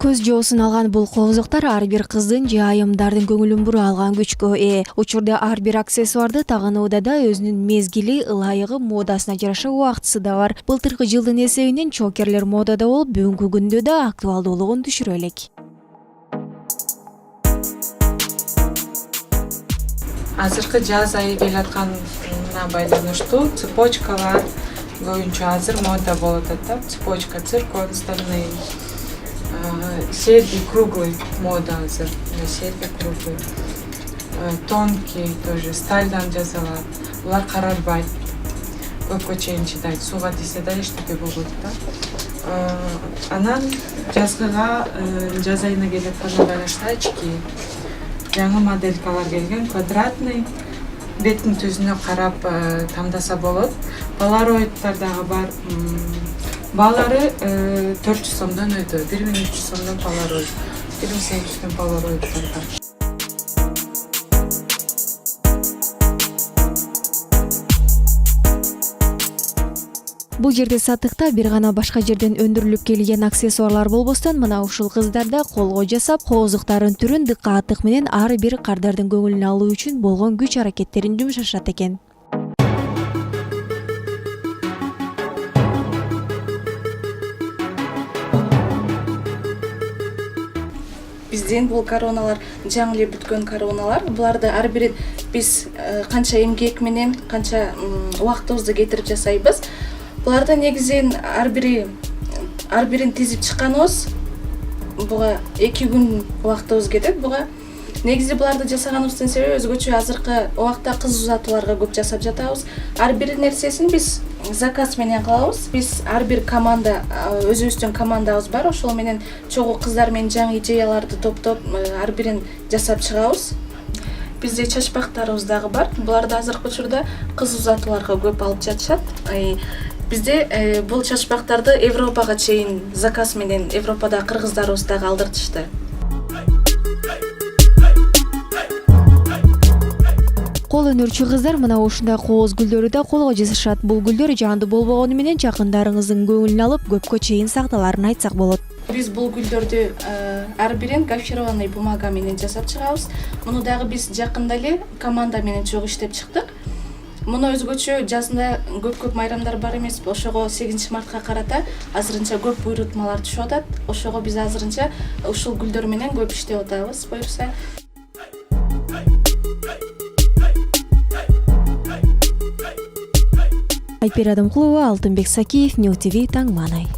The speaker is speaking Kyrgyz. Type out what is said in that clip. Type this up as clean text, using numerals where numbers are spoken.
Көз жоосун алган бул коозуктар ар бир кыздын же айымдардын көңүлүн бура алган күчкө ээ. Учурда ар бир аксессуарды тагынууда да өзүнүн мезгили, ылайыгы, модасына жараша убактысы да бар. Былтыркы жылдын эсебинен чокерлер модада болуп, бүгүнкү күндө да актуалдуулугун түшүрө элек. Азыркы жаз айы келатканына байланыштуу цепочкалар көбүнчө азыр мода болуп атат. Цепочка цирконстарный, серьги круглый мода азыр, серьги круглый, тонкий тоже стальдан жасалат. Булар карарбайт, көпкө чейин чыдайт, сууга тийсе да эчтеке болбойт да. Анан жазгыга, жаз айына келатканына байланыштуу очки, жаңы моделькалар келген, квадратный, беттин түзүнө карап тандаса болот. Полароидтар дагы бар. Баалары 400 сомдон өтөт, 1300 сомдон полароид, 2800 полароидтар бар. Бул жерде сатыкта бир гана башка жерден өндүрүлүп келген аксессуарлар болбостон, мына ушул кыздарда колго жасап, коозуктардын түрүн дыкааттык менен ар бир кардардын көңүлүн алуу үчүн болгон күч аракеттерин жумшашат экен. Бизден бул короналар жаңы эле бүткөн короналар. Буларды ар бирин биз канча эмгек менен, канча убактыбызды кетирип жасайбыз. Буларды негизинен ар бирин тизип чыкканыбыз буга 2 күн убактыбыз кетет. Буга негизи буларды жасаганыбыздын себеби өзгөчө азыркы убакта кыз узатууларга көп жасап жатабыз. Ар бир нерсесин биз заказ менен кылабыз. Биз ар бир команда, өзүбүздүн командабыз бар. Ошол менен чогуу кыздар менен жаңы идеяларды топтоп, ар бирин жасап чыгабыз. Бизде чачпактарыбыз дагы бар. Буларды азыркы учурда кыз узатууларга көп алып жатышат. Бизде бул чачпактарды Европага чейин заказ менен Европада кыргыздарыбыз дагы алдыртышты. Кол өнөрчү кыздар мына ушундай кооз гүлдөрү да колго жасашат. Бул гүлдөр жандуу болбогону менен жакындарыңыздын көңүлүн алып, көпкө чейин сакталарын айтсак болот. Биз бул гүлдөрдү ар бирин гофрированный бумага менен жасап чыгабыз. Муну дагы биз жакында эле команда менен чогуу иштеп чыктык. Муну өзгөчө жазында көп майрамдар бар эмес. Ошого 8 мартка карата азырынча көп буйрутмалар түшүп атат. Ошого биз азырынча ушул гүлдөр менен көп иштеп атабыз, буюрса. Айпер Адамкулова, Алтынбек Сакиев, Нью ТВ, Таң Манай.